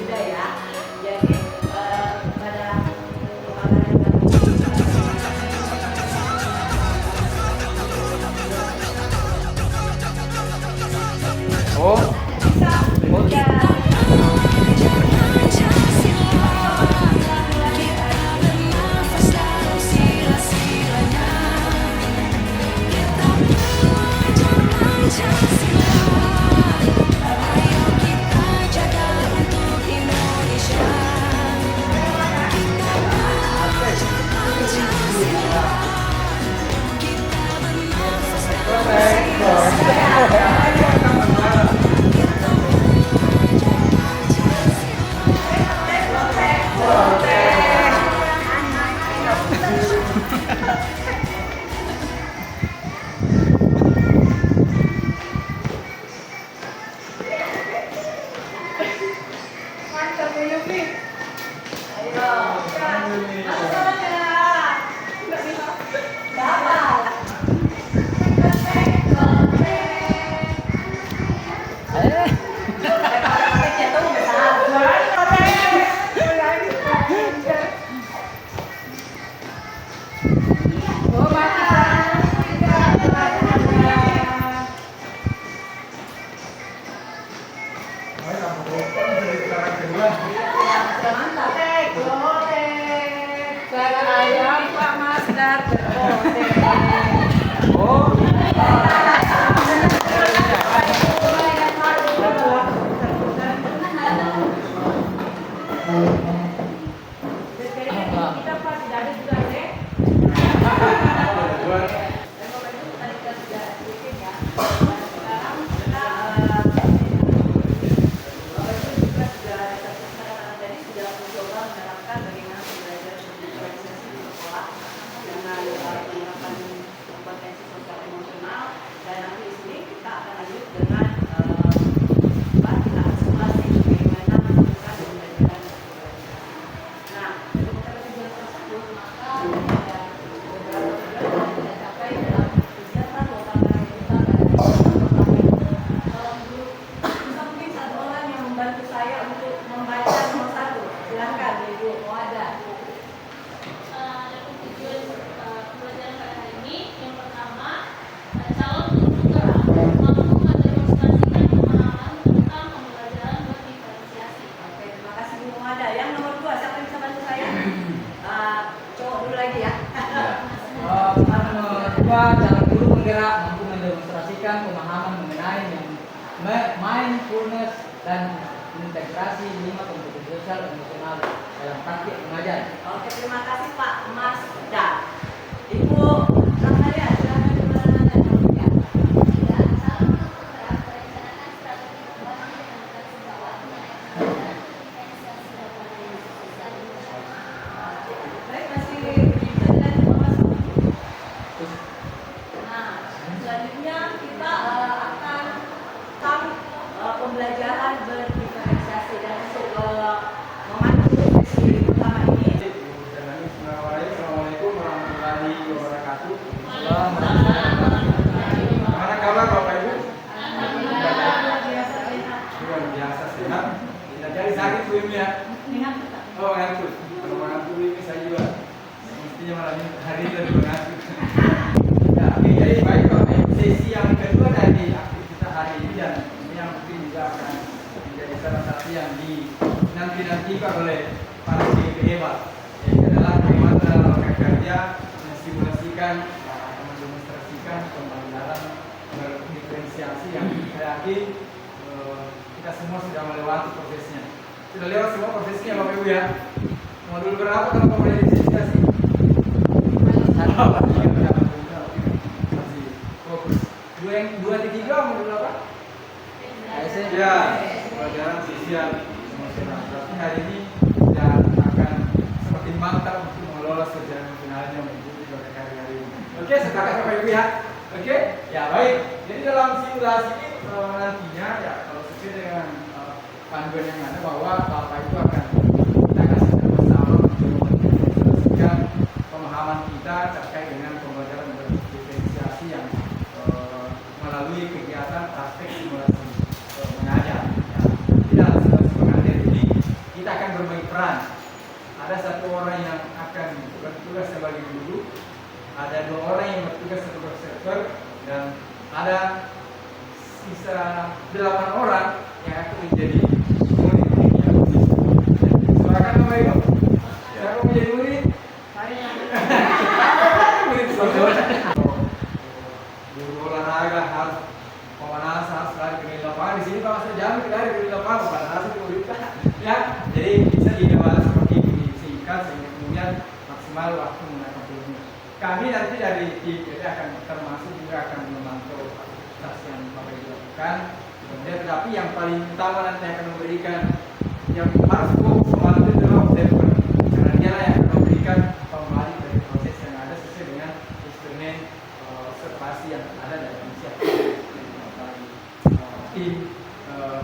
muda ya. Jadi pada perkembangan yang cara guru menggerak mampu mendemonstrasikan pemahaman mengenai mindfulness dan integrasi 5 kompetensi sosial emosional dalam praktik mengajar. Oke, terima kasih Pak Mas Dan. Ibu Rahmalia, silakan bertanya. Baik, masih dijelaskan Mas. Nah, selanjutnya kita akan pembelajaran berdiferensiasi dan untuk memandu sesi utama ini. Assalamualaikum warahmatullahi wabarakatuh. Gimana kabar Bapak Ibu? Luar biasa sehat. Tidak jadi sakit Bu Imi ya? Oh ngantuk. Kalau ngantuk ini saya juga mestinya malam ini hari ini lebih ngantuk. Ya, oke, jadi baik Bapak Ibu, sesi yang kedua dari aktivitas hari ini dan ini yang mungkin juga akan menjadi salah satu yang dinanti-nantikan oleh para CP hebat. Ini adalah bagaimana dalam kerja mensimulasikan, mendemonstrasikan pembelajaran berdiferensiasi yang saya yakin kita semua sudah melewati prosesnya. Sudah lewat semua prosesnya Bapak Ibu ya. Modul berapa kalau pembelajaran sih? Masih fokus. Dua tiga modul apa? Ya, pelajaran sosial emosional. Tapi hari ini dan akan semakin mantap untuk mengelola sosial emosionalnya mengikuti hari-hari ini. Oke, sepakat Bapak Ibu ya. Oke, ya baik. Jadi dalam simulasi ini nantinya ya kalau sesuai dengan panduan yang ada bahwa Bapak Ibu akan kita kasih bersama untuk mendemonstrasikan pemahaman kita terkait dengan pembelajaran berdiferensiasi yang melalui kegiatan praktek simulasi mengajar. Ya. Jadi dalam simulasi mengajar ini dari di lapangan pada itu berita ya. Jadi bisa diawali seperti ini singkat sehingga kemudian maksimal waktu menggunakan filmnya. Kami nanti dari tim jadi akan termasuk juga akan memantau aktivitas yang Bapak Ibu lakukan. Kemudian tetapi yang paling utama nanti akan memberikan yang harus fokus malam itu adalah observer, karena dia lah yang akan memberikan pembalik dari proses yang ada sesuai dengan instrumen observasi yang ada dalam inisiatif tim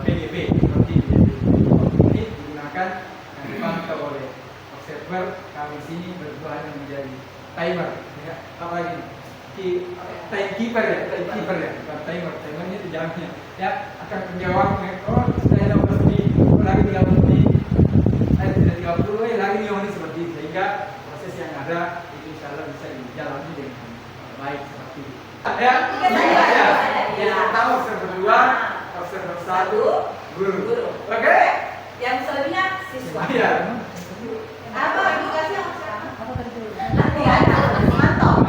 PGB seperti ini digunakan dan dipantau oleh observer. Kami sini berubah menjadi timer, ya, apa lagi? Timekeeper ya, bukan timer. Timernya itu jamnya, ya, akan menjawab. Oh, saya dapat menit, lagi 30 menit, tidak 30, lagi 5 menit seperti itu, sehingga proses yang ada itu insya Allah bisa dijalani dengan baik seperti itu. Ya, yang pertama observer 2, observer 1, guru. Oke? Yang selebihnya siswa. Iya. Apa edukasi yang latihan memantau.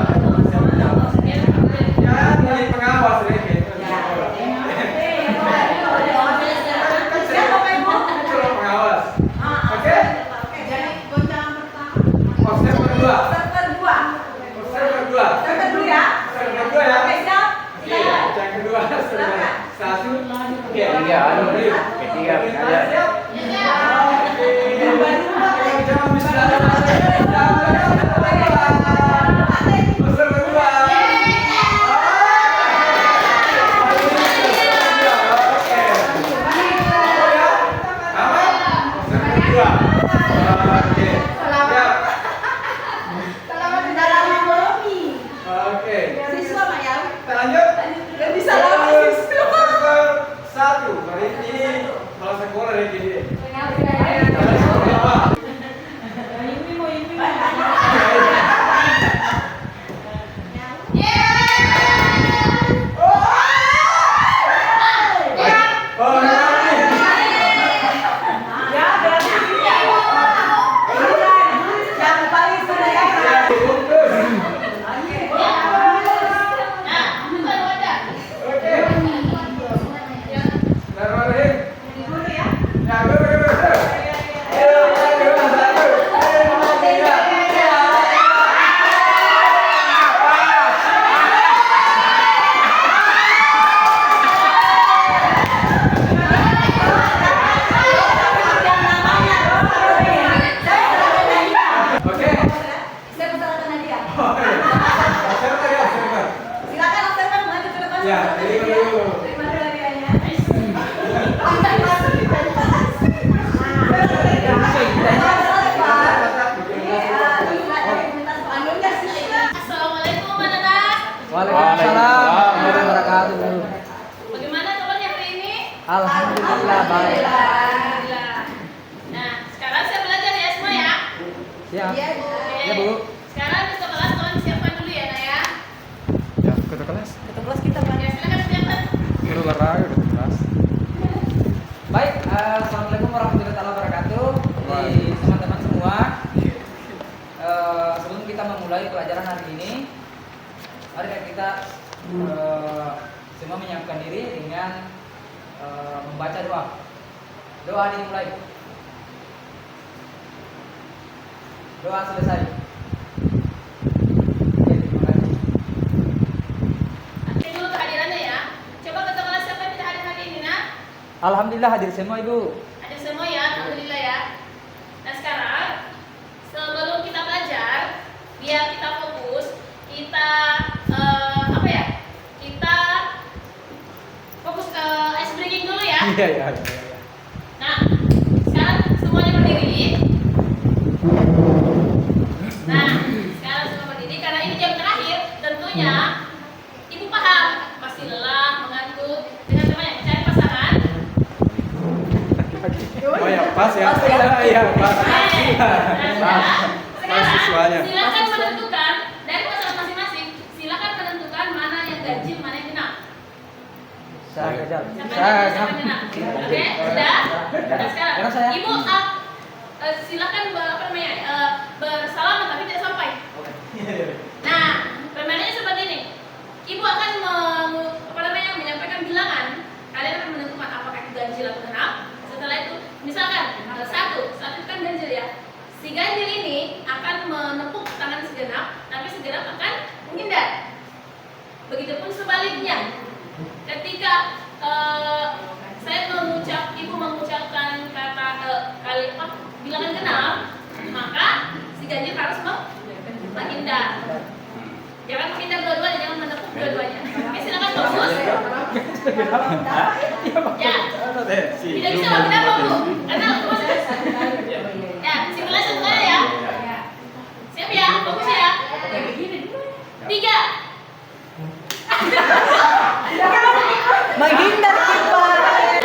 Ya, jadi pengawas ya. Pengawas. Oke? Jadi goncangan pertama. Observer 2. Observer 2. Observer 2. Observer dulu ya. Observer 2 ya. Oke, siap. Oke, yang kedua observer 1. Oke. Ketiga, Siap. Oke. Jangan bisa observer 2. Oke. Siswa Pak ya. Kita lanjut. Nggak bisa lama siswa. Observer 1. Hari ini malah sekolah dari gini. Ya, jadi dulu. Assalamualaikum anak-anak. Waalaikumsalam warahmatullahi wabarakatuh. Bagaimana kabarnya hari ini? Alhamdulillah baik. Alhamdulillah. Nah, sekarang saya belajar ya semua ya. Siap. Oke. Ya, Bu. Sekarang ke kelas tolong siapkan dulu ya, Nak ya. Ya, ke kelas. Kelas kita Pak. Ya, silakan siapkan. Guru olahraga ke kelas. Baik, assalamualaikum warahmatullahi wabarakatuh. Jadi, teman-teman semua, sebelum kita memulai pelajaran hari ini, mari kita semua menyiapkan diri dengan membaca doa. Doa dimulai. Doa selesai. Oke, terima kasih. Oke, dulu kehadirannya ya. Coba kata kelas siapa yang tidak hadir hari ini, Nak? Alhamdulillah hadir semua Ibu. Ada semua ya, alhamdulillah ya. Nah, sekarang sebelum kita belajar, biar kita fokus, kita apa ya? Kita fokus ke ice breaking dulu ya. Iya. Nah, sekarang semuanya berdiri. Nah, sekarang semua berdiri karena ini jam terakhir. Tentunya ibu paham, pasti lelah, mengantuk. Dengan temannya mencari pasangan. Oh ya, pas ya. Iya, pas. Pas siswanya. Silakan menentukan dari pasangan masing-masing. Silakan menentukan mana yang ganjil, mana yang genap. Saya kejar. Siapa yang genap? Oke, sudah. Nah, Karena saya- sekarang ibu silakan bersalaman tapi tidak sampai. Nah, permainannya seperti ini. Ibu akan menyampaikan bilangan. Kalian akan menentukan apakah itu ganjil atau genap. Setelah itu, misalkan satu itu kan ganjil ya. Si ganjil ini akan menepuk tangan segenap, tapi segenap akan menghindar. Begitupun sebaliknya, ketika ibu mengucapkan kata bilangan genap, maka si ganjil harus menghindar. Jangan menghindar dua-duanya, jangan menepuk dua-duanya. Oke, silakan fokus. Ya, tidak bisa menghindar Bu, karena otomatis. Ya, simulasi semuanya ya. Siap ya, fokus ya. 3. Menghindar kita.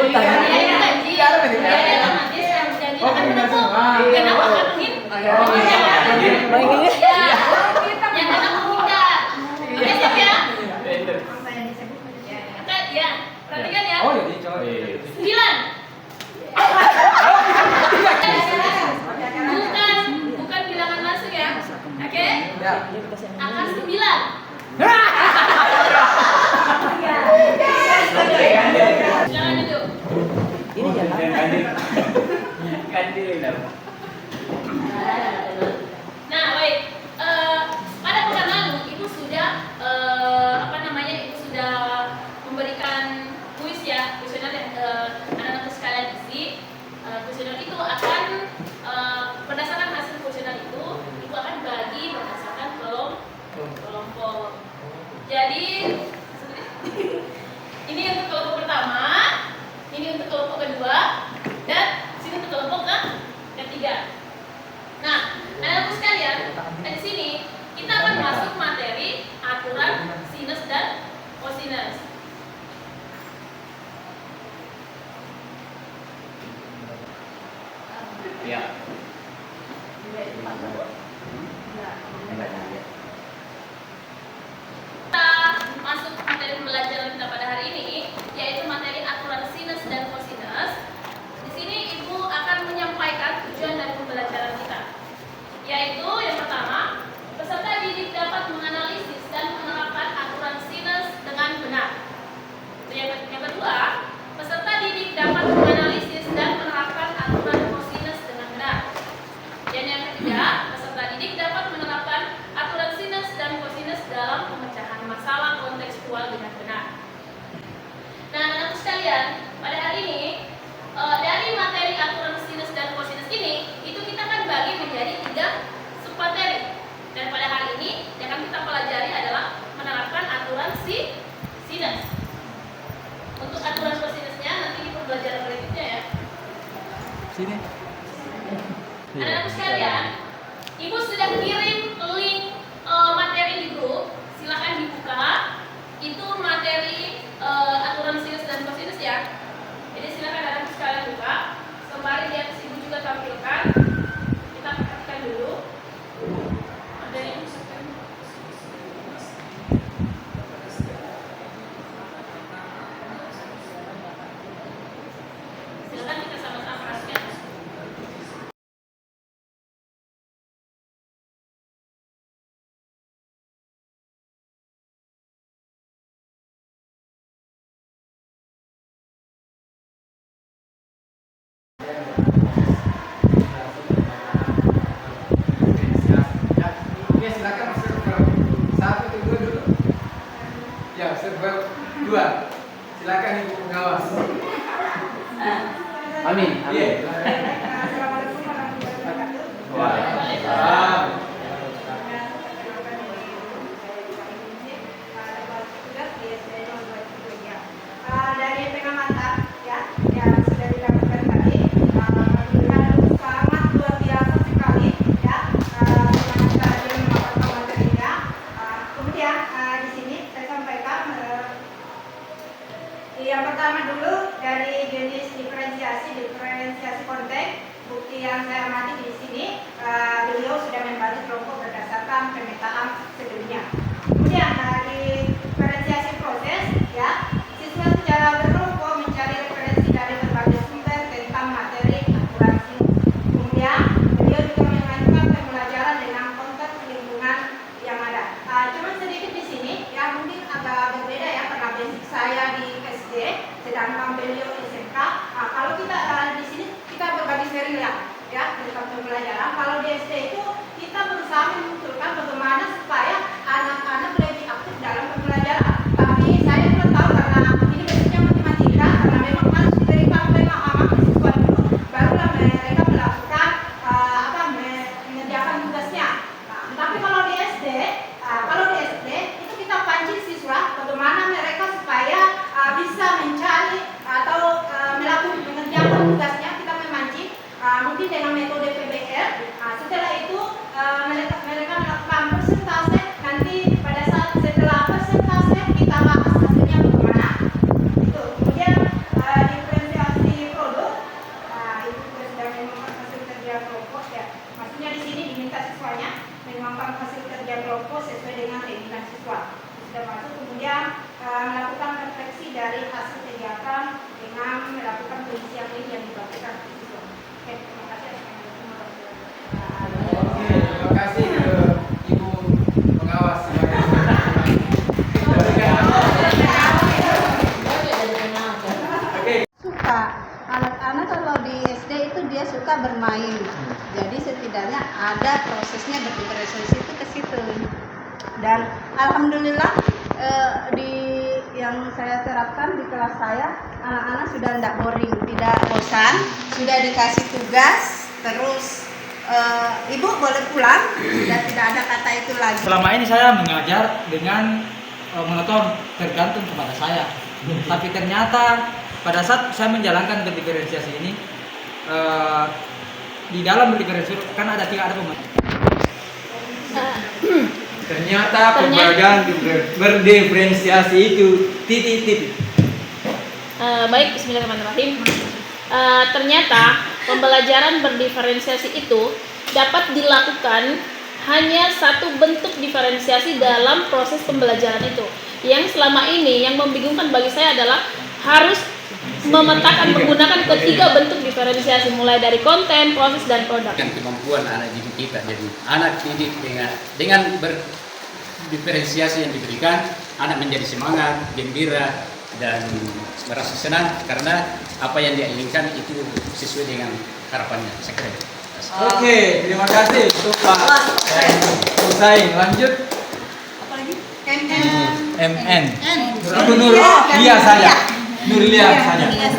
Dia itu ganjil. Dia adalah magis yang janji akan menepuk. Kenapa akan menghindar? Ya, yang akan menghindar. Oke, siap ya. Ya, perhatikan ya. Oh, jadi coba. 9. Bukan bilangan masuk ya. Oke? Ya. Akan 9. Silakan duduk. Ini jalan. Nah, baik. Pada pekan lalu ibu sudah ibu sudah memberikan kuis ya, kuesioner yang anak-anak sekalian isi. Kuesioner itu akan berdasarkan hasil kuesioner itu, ibu akan bagi berdasarkan kelompok. Jadi ini untuk kelompok pertama, ini untuk kelompok kedua, dan sini untuk kelompok ketiga. Nah, anak-anak sekalian, di sini kita akan masuk materi aturan sinus dan kosinus. Ya. Kita masuk materi pembelajaran kita pada hari ini, yaitu materi aturan sinus dan kosinus. Di sini ibu akan menyampaikan tujuan dari pembelajaran kita, yaitu yang pertama, peserta didik dapat menganalisis dan menerapkan aturan sinus dengan benar. Yang kedua, peserta didik dapat menganalisis dan menerapkan aturan kosinus dengan benar. Dan yang ketiga, peserta didik dapat menerapkan aturan sinus dan kosinus dalam pemecahan masalah kontekstual dengan benar. Nah, anak-anak sekalian, pada hari ini dari materi aturan sinus dan kosinus ini, itu kita akan bagi menjadi 3 submateri. Dan pada hari ini yang akan kita pelajari adalah menerapkan aturan sinus. Untuk aturan kosinusnya nanti di pembelajaran berikutnya ya. Sini. Anak-anak sekalian, ibu sudah kirim link materi di grup, silakan dibuka. Itu materi aturan sinus dan kosinus ya. Jadi silakan anak-anak sekalian buka. Sembari di atas ibu juga tampilkan. Kita perhatikan dulu materi. Silakan kita sama-sama perhatikan. Oke, silakan server 1 ke 2 dulu. Ya, server 2. Silakan Ibu pengawas. Amin. Iya. Assalamualaikum warahmatullahi wabarakatuh. Waalaikumsalam. Dari pengamatan ya yang sudah dilakukan tadi, menunjukkan sangat luar biasa sekali ya semangat dia memaparkan materinya. Kemudian di sini saya sampaikan yang pertama dulu dari jenis diferensiasi konteks. Bukti yang saya amati di sini, beliau sudah membagi kelompok berdasarkan pemetaan sebelumnya. Kemudian dari diferensiasi proses ya, siswa secara berkelompok mencari referensi dari berbagai sumber tentang materi aturan sinus. Kemudian beliau juga mengajukan pembelajaran dengan konteks lingkungan yang ada. Cuma sedikit di sini ya, mungkin agak berbeda ya karena basic saya di SD, sedangkan beliau SMK. Kalau kita di sini nanti dengan metode PBR. Nah, setelah itu mereka melakukan persentase. Nanti pada saat setelah persentase kita bahas hasilnya bagaimana. Itu. Kemudian diferensiasi produk. Nah, itu juga sudah mengembangkan hasil kerja kelompok ya. Maksudnya di sini diminta siswanya mengembangkan hasil kerja kelompok sesuai dengan keinginan siswa. Sudah masuk. Kemudian melakukan refleksi dari hasil kegiatan dengan melakukan pengisian link yang dibagikan ke siswa. Oke, terima kasih. Oke, terima kasih ke Ibu pengawas. Oke. Suka anak-anak kalau di SD itu dia suka bermain. Jadi setidaknya ada prosesnya berdiferensiasi itu ke situ. Dan alhamdulillah di yang saya terapkan di kelas saya, anak-anak sudah tidak boring, tidak bosan, sudah dikasih tugas, terus ibu boleh pulang dan tidak ada kata itu lagi. Selama ini saya mengajar dengan monoton, tergantung kepada saya. Tapi ternyata pada saat saya menjalankan berdiferensiasi ini, di dalam berdiferensiasi kan ada pemain. Ternyata pembelajaran berdiferensiasi itu titik-titik. Baik, bismillahirrahmanirrahim. Ternyata pembelajaran berdiferensiasi itu dapat dilakukan hanya satu bentuk diferensiasi dalam proses pembelajaran itu. Yang selama ini yang membingungkan bagi saya adalah harus memetakan menggunakan ketiga bentuk diferensiasi, mulai dari konten, proses, dan produk. Dengan kemampuan anak didik kita, jadi anak didik dengan berdiferensiasi yang diberikan, anak menjadi semangat, gembira, dan merasa senang karena apa yang dia inginkan itu sesuai dengan harapannya. Saya kira. Oke, terima kasih untuk Pak Husain. Lanjut. Apa lagi? MN. Aku Nurlia saja. Nurlia saja. Nurlia.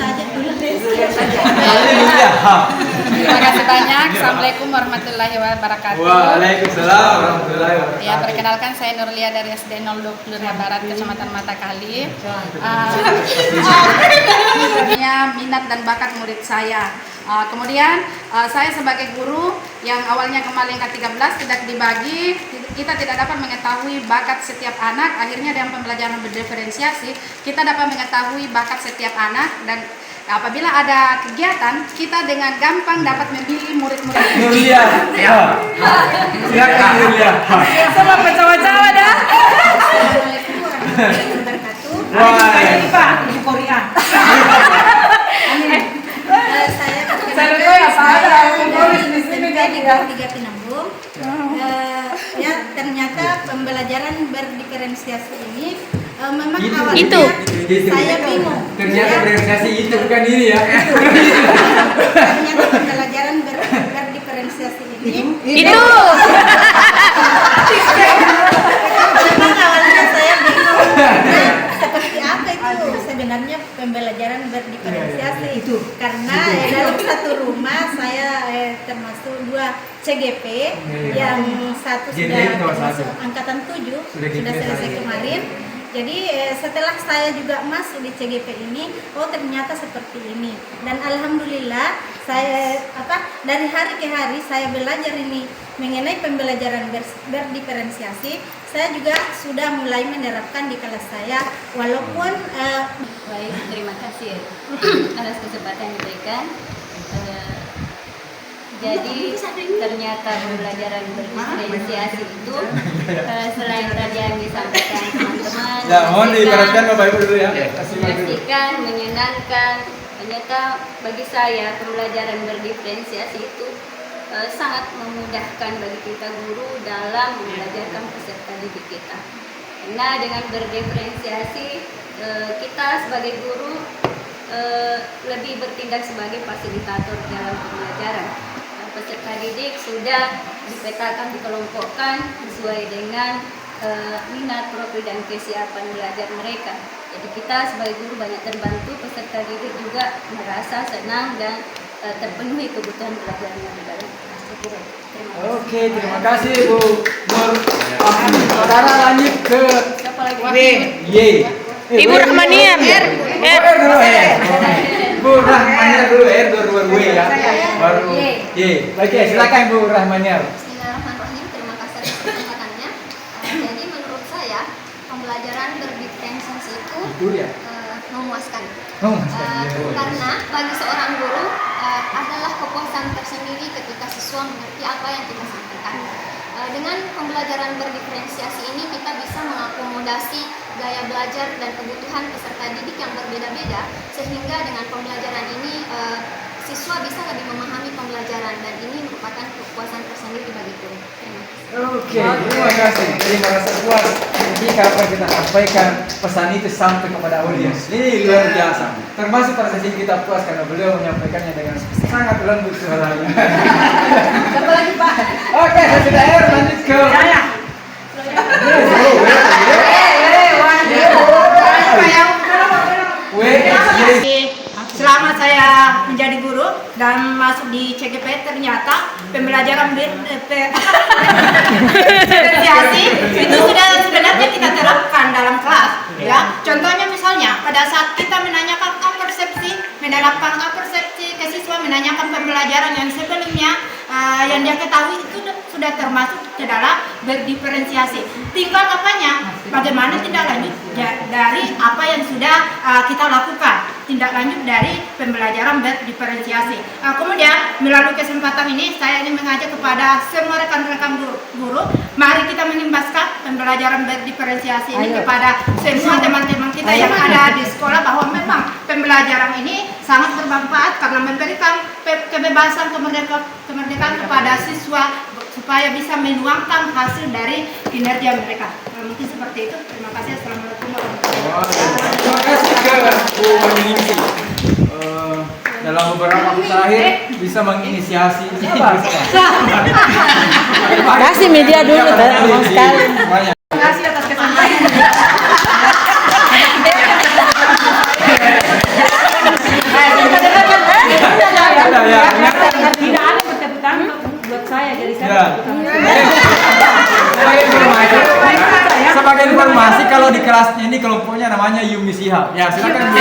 Terima kasih banyak. Assalamualaikum warahmatullahi wabarakatuh. Waalaikumsalam warahmatullahi wabarakatuh. Ya, perkenalkan saya Nurlia dari SD 02 Pluria Barat, Kecamatan Matakali. Minat dan bakat murid saya. Kemudian saya sebagai guru yang awalnya kemarin ke-13 tidak dibagi, kita tidak dapat mengetahui bakat setiap anak. Akhirnya dengan pembelajaran berdiferensiasi kita dapat mengetahui bakat setiap anak, dan apabila ada kegiatan kita dengan gampang dapat memilih murid-murid. Nurlia. Silakan Nurlia. Semua cawa-cawa dah. Assalamualaikum warahmatullahi wabarakatuh. Ibu Korea. Saya tiga Pinambung. Ya, ternyata pembelajaran berdiferensiasi ini memang awalnya Itu. saya bingung. Ternyata diferensiasi itu bukan ini ya. Ternyata pembelajaran berdiferensiasi ini Itu. memang awalnya saya bingung. Seperti apa itu sebenarnya pembelajaran berdiferensiasi itu? Karena dalam satu rumah saya termasuk 2 CGP, yang satu sudah termasuk angkatan 7 sudah selesai kemarin. Jadi setelah saya juga masuk di CGP ini, oh ternyata seperti ini. Dan alhamdulillah saya dari hari ke hari saya belajar ini mengenai pembelajaran berdiferensiasi. Saya juga sudah mulai menerapkan di kelas saya, walaupun Baik, terima kasih atas kesempatan yang diberikan. Jadi ternyata pembelajaran berdiferensiasi itu selain tadi yang disampaikan teman-teman, Ya, mohon diperhatikan Bapak Ibu dulu ya. menyaksikan, menyenangkan. Ternyata bagi saya pembelajaran berdiferensiasi itu sangat memudahkan bagi kita guru dalam mengajarkan peserta didik kita. Karena dengan berdiferensiasi kita sebagai guru lebih bertindak sebagai fasilitator dalam pembelajaran. Peserta didik sudah dipetakan, dikelompokkan sesuai dengan minat, profil, dan kesiapan belajar mereka. Jadi kita sebagai guru banyak terbantu, peserta didik juga merasa senang dan terpenuhi kebutuhan belajarnya di dalam kelas. Terima kasih. Oke, terima kasih Bu Nur. Saudara lanjut ke Siapa lagi? Y. Ibu Rahmania. R dulu. Bu Rahmaniar dulu ya, baru W ya. Baru Y. Y. Oke, silakan Bu Rahmaniar. Bismillahirrahmanirrahim. Terima kasih atas kesempatannya. Jadi menurut saya pembelajaran berdiferensiasi itu Itu ya. memuaskan. Oh, Mas. Karena bagi seorang guru adalah kepuasan tersendiri ketika siswa mengerti apa yang kita sampaikan. Dengan pembelajaran berdiferensiasi ini kita bisa mengakomodasi gaya belajar dan kebutuhan peserta didik yang berbeda-beda, sehingga dengan pembelajaran ini siswa bisa lebih memahami pembelajaran, dan ini merupakan kepuasan tersendiri bagi guru. Terima kasih. Oke, terima kasih. Jadi merasa puas ketika apa yang kita sampaikan pesan itu sampai kepada audiens. Ini luar biasa. Termasuk pada sesi kita puas karena beliau menyampaikannya dengan sangat lembut suaranya. Siapa lagi Pak? Oke, saya sudah lanjut ke Saya. Selama saya menjadi guru dan masuk di CGP, ternyata pembelajaran diferensiasi itu sudah sebenarnya kita terapkan dalam kelas. Ya, contohnya misalnya pada saat kita menanyakan persepsi, menerapkan persepsi ke siswa, menanyakan pembelajaran yang sebelumnya yang dia ketahui itu sudah termasuk ke dalam berdiferensiasi. Tinggal apanya? Bagaimana tindak lanjut dari apa yang sudah kita lakukan, tindak lanjut dari pembelajaran berdiferensiasi. Kemudian melalui kesempatan ini saya ingin mengajak kepada semua rekan-rekan guru, mari kita mengimbaskan pembelajaran berdiferensiasi ini kepada semua teman-teman kita yang ada di sekolah, bahwa memang pembelajaran ini sangat bermanfaat karena memberikan kebebasan, kemerdekaan kepada siswa supaya bisa menuangkan hasil dari kinerja mereka. Mungkin seperti itu. Terima kasih. Assalamualaikum warahmatullahi wabarakatuh. Terima kasih ke Bu Wahyuningsi. Dalam beberapa waktu terakhir bisa menginisiasi Kasih media dulu, mau sekali. Terima kasih atas kesempatan. Tidak ada pertepatan buat saya, jadi saya sebagai informasi kalau di kelasnya ini kelompoknya namanya Yumi Sihab. Ya, silakan.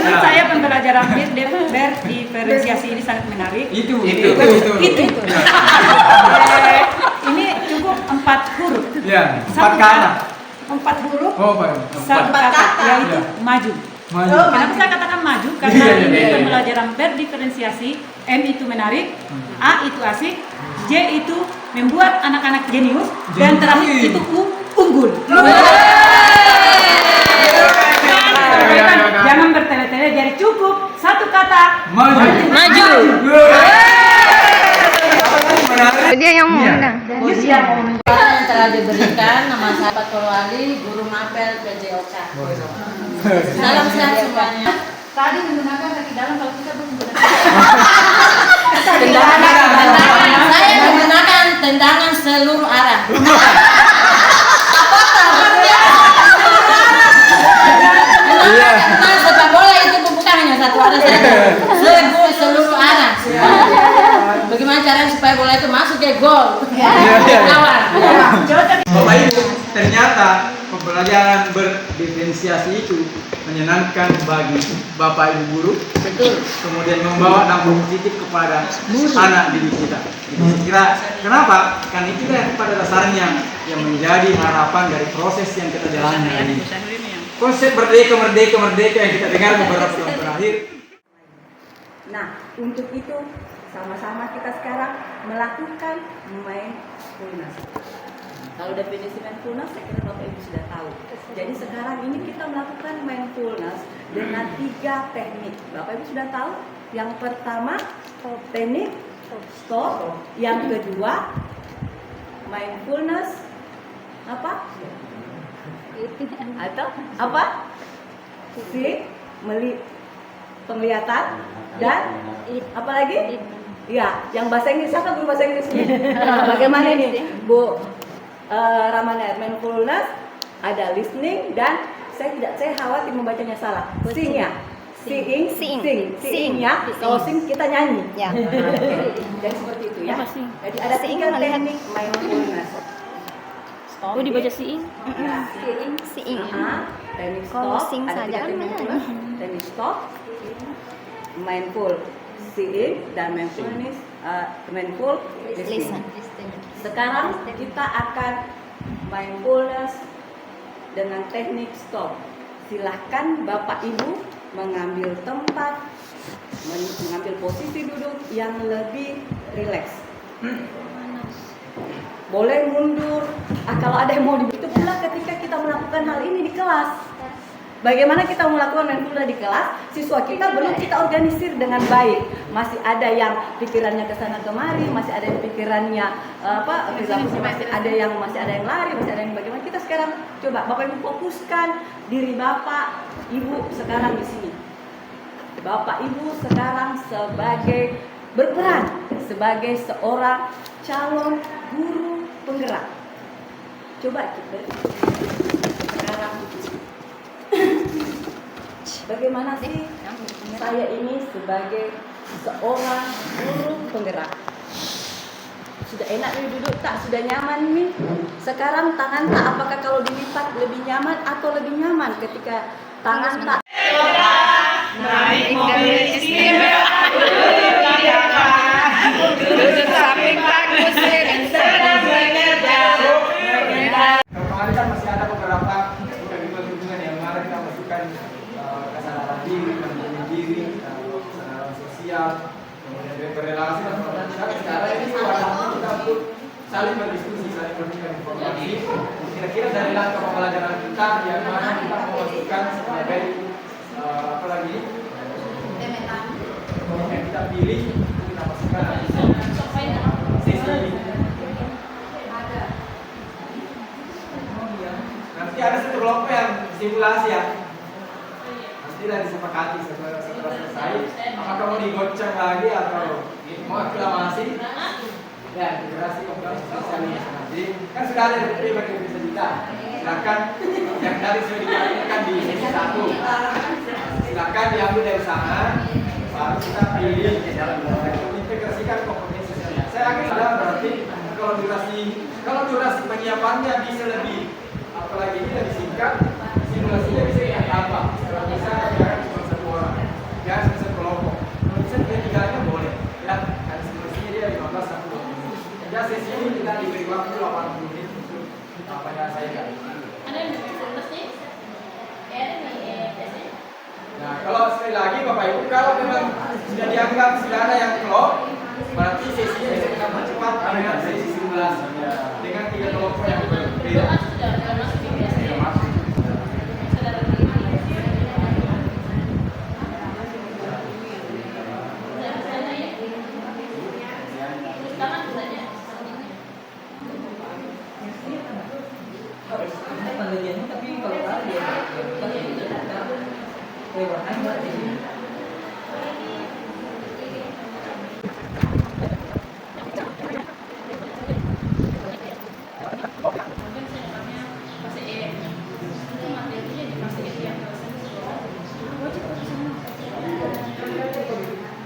menurut saya pembelajaran berdiferensiasi ini sangat menarik. Itu. Ini cukup 4 huruf. Ya, 4 Satu kata. 4 huruf. Oh, Pak. Satu kata, yaitu maju. Maju. Kenapa saya katakan maju? Karena ini pembelajaran berdiferensiasi. M itu menarik, A itu asik, J itu membuat anak-anak jenius, dan terakhir itu unggul. Jangan bertele-tele, jadi cukup satu kata. Maju. Dia yang mau undang. Yang telah diberikan nama saya Fatul Ali, guru mapel PJOK. Salam sehat semuanya. Tadi menggunakan kaki dalam, kalau kita belum menggunakan. Saya menggunakan tendangan seluruh arah. Karena sepak bola itu bukan hanya satu arah saja, seluruh arah. Bagaimana caranya supaya bola itu masuk ke gol? Kawan. Bapak Ibu, ternyata pembelajaran berdiferensiasi itu menyenangkan bagi Bapak Ibu guru. Betul. Kemudian membawa dampak positif kepada anak didik kita. Saya kira kenapa? Kan itu kan pada dasarnya yang menjadi harapan dari proses yang kita jalani hari ini. Konsep merdeka yang kita dengar beberapa tahun terakhir. Nah, untuk itu sama-sama kita sekarang melakukan mindfulness. Kalau definisi mindfulness, saya kira Bapak Ibu sudah tahu. Jadi sekarang ini kita melakukan mindfulness dengan 3 teknik. Bapak Ibu sudah tahu. Yang pertama teknik stop, yang kedua mindfulness apa? Atau apa? Penglihatan dan apa lagi? Ya, yang bahasa Inggris, siapa guru bahasa Inggris ini? Bagaimana ini, Bu Ramana? Mindfulness ada listening dan saya khawatir membacanya salah. Seeing ya. Kalau sing kita nyanyi. Ya. Jadi seperti itu ya. Jadi ada 3 teknik mindfulness. Oh, dibaca seeing? Ya, seeing. Seeing. Teknik Kalau stop. sing Ada saja 3 kan teknik menyanyi. mindfulness. Teknik stop, mindful seeing dan mindful listening. Sekarang kita akan mindfulness dengan teknik stop. Silahkan Bapak Ibu mengambil tempat, mengambil posisi duduk yang lebih rileks. Boleh mundur. Kalau ada yang mau itu pula ketika kita melakukan hal ini di kelas. Bagaimana kita melakukan mindfulness di kelas? Siswa kita belum kita organisir dengan baik. Masih ada yang pikirannya ke sana kemari, masih ada yang pikirannya masih ada yang lari, masih ada yang bagaimana. Kita sekarang coba Bapak Ibu fokuskan diri Bapak Ibu sekarang di sini. Bapak Ibu sekarang sebagai berperan sebagai seorang calon guru penggerak. Coba kita sekarang bagaimana sih saya ini sebagai seorang guru penggerak? Sudah enak nih duduk tak? Sudah nyaman nih? Sekarang tangan tak, apakah kalau dilipat lebih nyaman atau lebih nyaman ketika tangan tak? Naik mobil istimewa, duduk samping bagus dan sedang bekerja. Kemarin kan masih ada beberapa hubungan yang mana kita masukkan kesadaran diri, kesadaran diri, kesadaran sosial, kemudian berrelasi dan sebagainya. Sekarang ini waktunya kita untuk saling berdiskusi, saling memberikan informasi. Kira-kira dari langkah pembelajaran kita yang mana kita mau masukkan sebagai yang kita pilih, kita masukkan di sesi ini. Nanti ada satu kelompok yang simulasi ya. Nanti lah disepakati setelah selesai. Apakah mau digoceng lagi atau mau aklamasi? Ya, integrasi kompetensi sosialisasi. Jadi kan sudah ada dari bagi bisa kita. Silakan yang tadi sudah dipakai di sesi 1. Silakan diambil dari sana. Baru kita pilih integrasikan kompetensi sosialisasi. Saya akan sadar berarti kalau durasi penyiapannya bisa lebih, apalagi ini lebih singkat, simulasinya bisa kita tambah. Kalau bisa jangan cuma satu orang, jangan cuma satu kelompok. Kalau bisa tiga-tiganya boleh. Ya, kan simulasinya dia 15 sampai 20 menit. Ya sesi ini kita diberi waktu 80 menit untuk apa yang saya kali. Ada yang simulasi nih? Nah, kalau sekali lagi Bapak Ibu, kalau memang sudah dianggap sudah ada yang klop, berarti sesinya bisa kita percepat dengan sesi simulasi dengan 3 kelompok yang berbeda.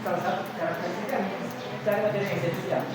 Salah satu karakteristik kan cara materi yang esensial.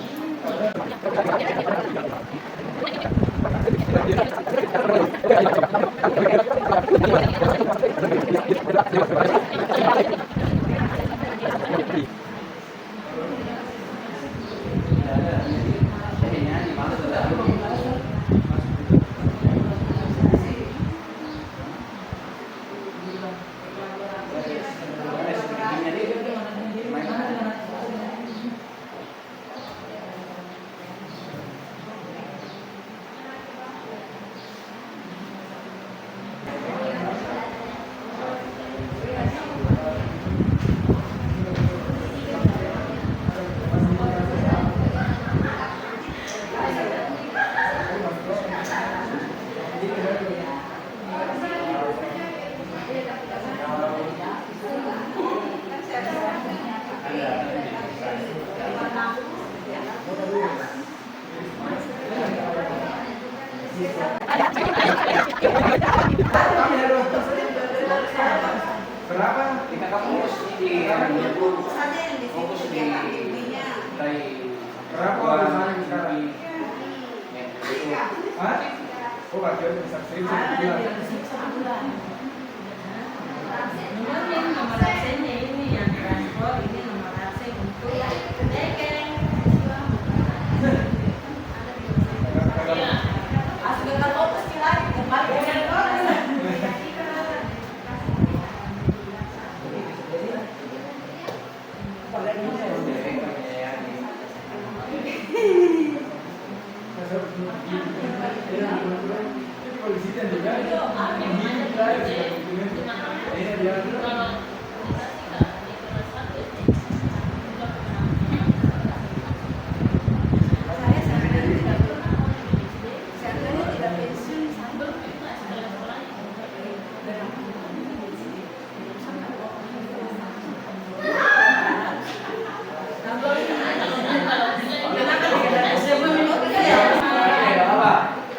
Berapa? Kita fokus di fokus di berapa orang sekarang? Hah? Oh, berarti bisa 1.000 sebulan.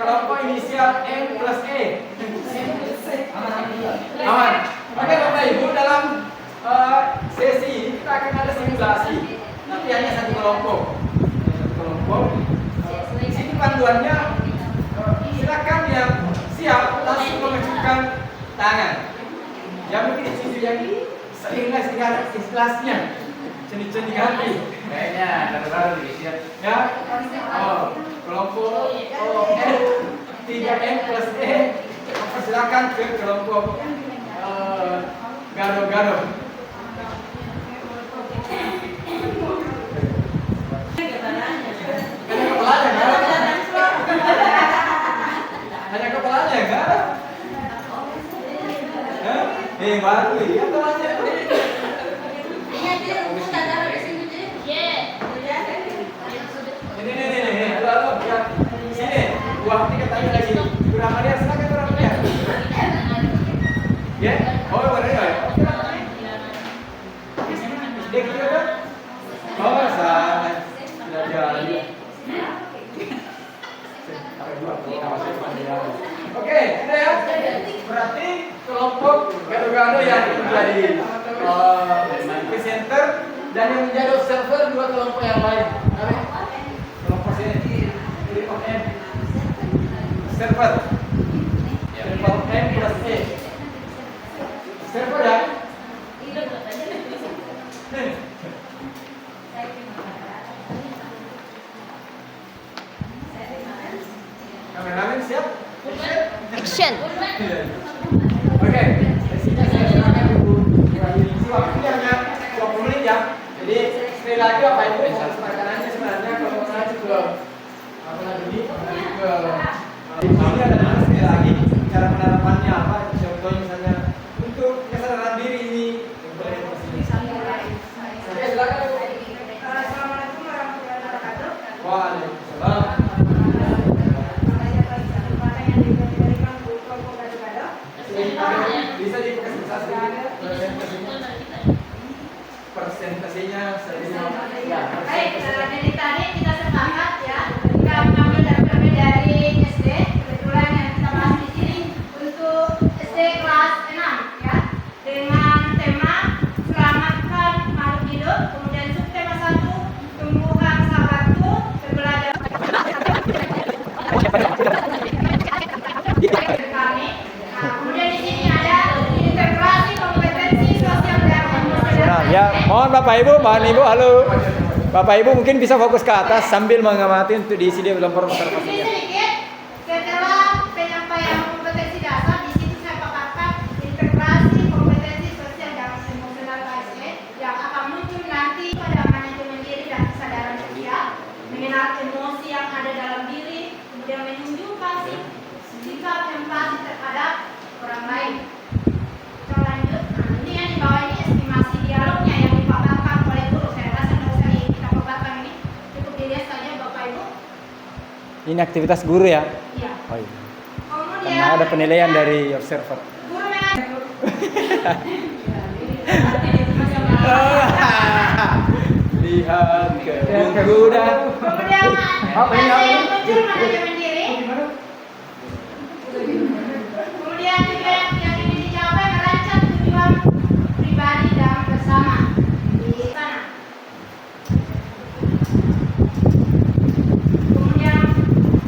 Kelompok inisial M plus E. Aman. Oke Bapak Ibu, dalam sesi ini kita akan ada simulasi. Tapi hanya satu kelompok. Di sini panduannya, silakan yang siap langsung mengajukan tangan. Yang mungkin di sisi yang seimbang dengan ikhlasnya, cenik-cenik hati. Kayaknya baru-baru siap. Ya. Oh, kelompok F 3M plus E. Silakan ke kelompok Gado-Gado. Hanya kepalanya enggak ada. Baru ya kepalanya. Ini, halo, ya. Sini, buah tiket tanya lagi. Kurang dia, silakan kurang dia. Ya, oh benar ya. Dia kira kan? Oh, sangat sudah jadi. Oke, sudah ya. Berarti kelompok Gado-Gado yang menjadi presenter dan yang menjadi observer dua kelompok yang lain. Kelompok sini, kelompok M, observer, kelompok M plus E. Observer ya. Kameramen siap? Action. Oke, sesinya saya serahkan Ibu Yulisi. Waktunya hanya 20 menit ya. Jadi sekali lagi Bapak Ibu, makanannya sebenarnya kalau mengacu ke apa lagi? Ini ada sekali lagi cara penerapannya apa? Contohnya misalnya untuk kesadaran diri ini. Oke, silakan Ibu. Assalamualaikum warahmatullahi wabarakatuh. Waalaikumsalam. Bisa dipresentasikan presentasinya Baik, dari tadi kita sepakat ya, kita mengambil dari SD, kebetulan yang kita bahas di sini untuk SD kelas 6 ya, dengan tema selamatkan makhluk hidup, kemudian subtema 1 tumbuhan sahabatku berbelajar kami. Nah, kemudian di sini ada integrasi kompetensi sosial dan emosional. Ya, mohon Bapak Ibu, halo. Bapak Ibu mungkin bisa fokus ke atas sambil mengamati untuk diisi di dalam Ini observasinya. sedikit setelah penyampaian kompetensi dasar, di situ saya paparkan integrasi kompetensi sosial dan emosional KSE yang akan muncul nanti pada manajemen diri dan kesadaran sosial, mengenal emosi yang ada dalam diri, kemudian menunjukkan sikap empati terhadap orang lain. Kita lanjut. Nah, ini yang di bawah ini estimasi dialognya yang dipaparkan oleh guru. Saya rasa nggak usah kita paparkan ini, cukup dilihat saja Bapak Ibu. Ini aktivitas guru ya? Iya. Oh iya. Kemudian Karena ada penilaian dari observer. guru mengajar. Lihat ke kuda. Kemudian Apa ini? ada yang muncul manajemen diri. Kemudian juga yang ingin dicapai merancang tujuan pribadi dan bersama di sana. Kemudian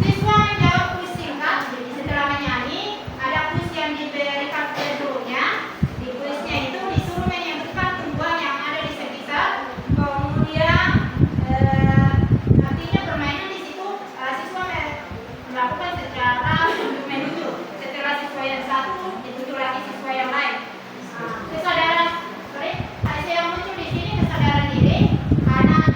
siswa menjawab kuis singkat. Jadi setelah menyanyi ada kuis yang diberikan oleh gurunya. Di kuisnya itu disuruh menyebutkan tumbuhan yang ada di sekitar. Kemudian artinya permainan di situ siswa melakukan secara menuju. Setelah siswa yang satu dituju lagi siswa yang lain. Kesadaran, yang muncul di sini kesadaran diri, anak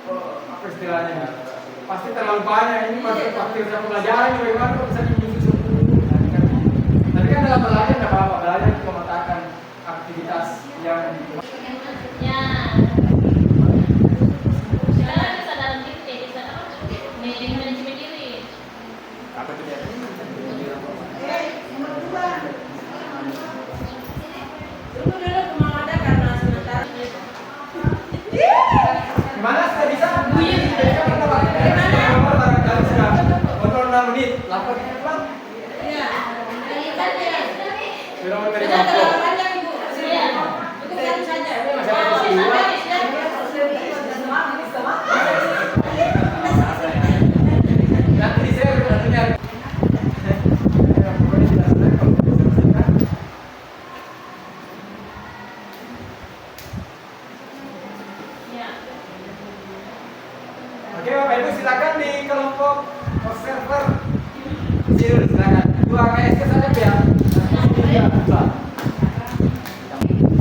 apa istilahnya, pasti terlalu banyak ini masih faktor pembelajaran bagaimana kok bisa diusus 10. Tapi kan dalam belajar tidak apa-apa, belajar juga memetakan aktivitas yang Ya. Sekarang kesadaran diri, manajemen diri. apa itu dia? Nomor 2. Dulu kemana karena sementara Gimana sudah bisa? Gimana? Barangkali sudah kontrol 6 menit, lapor kita pulang. Iya. Sudah mau dari kampung. Nanti di share nantinya. Oke Bapak Ibu silakan di kelompok observer. Silakan. 2 KSK saja ya.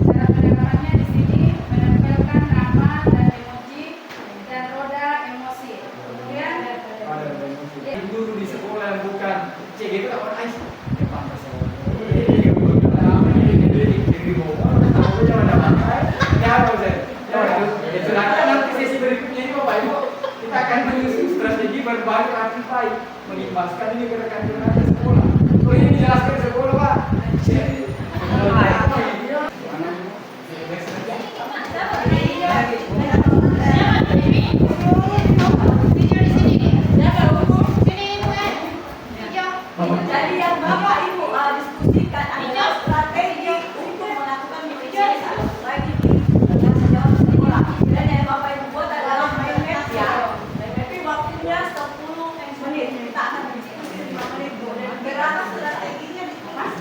Cara penempelnya di sini menempelkan nama dan emoji dan roda emosi. Kemudian Guru di sekolah yang bukan cek itu apa guys? Silakan nanti sesi berikutnya ini Bapak Ibu kita akan menyusun strategi berbagi aktivitas mengimbaskan ini ke rekan-rekan sekolah. Oh ini dijelaskan di sekolah Pak. Jadi yang Bapak Ibu diskusikan adalah strategi untuk melakukan mitigasi bagi sejauh sekolah. Dan yang Bapak Ibu buat adalah mind map ya. Tapi waktunya 10 menit. Kita akan diskusi 5 menit. Dan gerakan strateginya dikemas.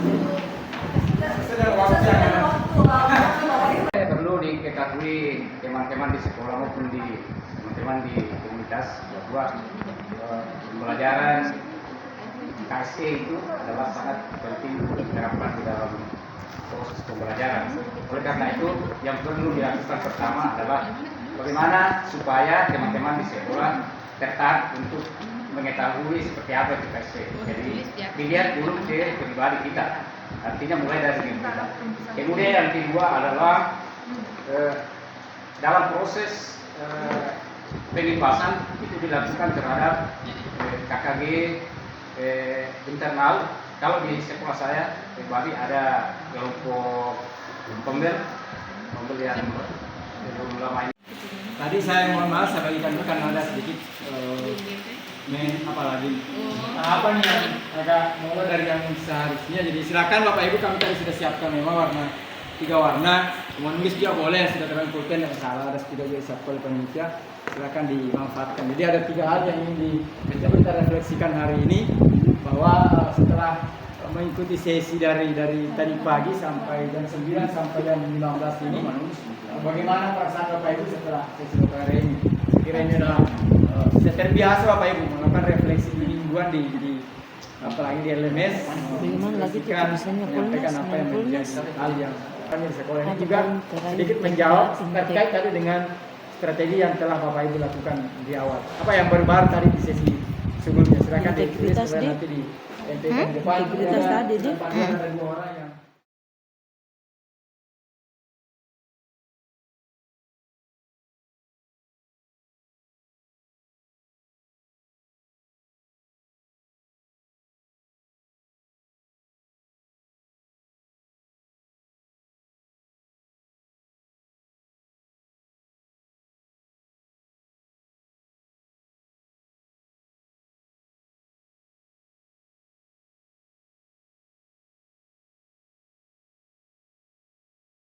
Sudah waktunya. Perlu diketahui teman-teman di sekolah maupun di teman-teman di komunitas bahwa pembelajaran KSE itu adalah sangat penting untuk diterapkan di dalam proses pembelajaran. Oleh karena itu, yang perlu dilakukan pertama adalah bagaimana supaya teman-teman di sekolah tertarik untuk mengetahui seperti apa itu KSE. Jadi dilihat dulu ke pribadi kita. Artinya mulai dari diri kita. Kemudian yang kedua adalah dalam proses pengimpasan itu dilakukan terhadap KKG internal. Kalau di sekolah saya pribadi ada kelompok pembel yang belum lama ini. Tadi saya mohon maaf saya bagikan dulu karena ada sedikit apa lagi apa nih yang agak mulai dari yang seharusnya. Jadi silakan Bapak Ibu, kami tadi sudah siapkan memang warna 3 warna. Mau nulis juga boleh, sudah terang pulpen yang salah, ada tidak juga siap oleh panitia. Silakan dimanfaatkan. Jadi ada 3 hal yang ingin kita refleksikan hari ini, bahwa setelah mengikuti sesi dari tadi pagi sampai jam 9 sampai jam 15 ini, bagaimana perasaan Bapak Ibu setelah sesi hari ini? Sekiranya ini adalah sudah terbiasa Bapak Ibu melakukan refleksi mingguan di apalagi di LMS, menyampaikan apa yang menjadi hal yang kami di sekolah ini juga sedikit menjawab terkait tadi dengan strategi yang telah Bapak Ibu lakukan di awal. Apa yang baru tadi di sesi sebelumnya? Silakan ditulis nanti di depan. Integritas tadi, Ada 2 orang yang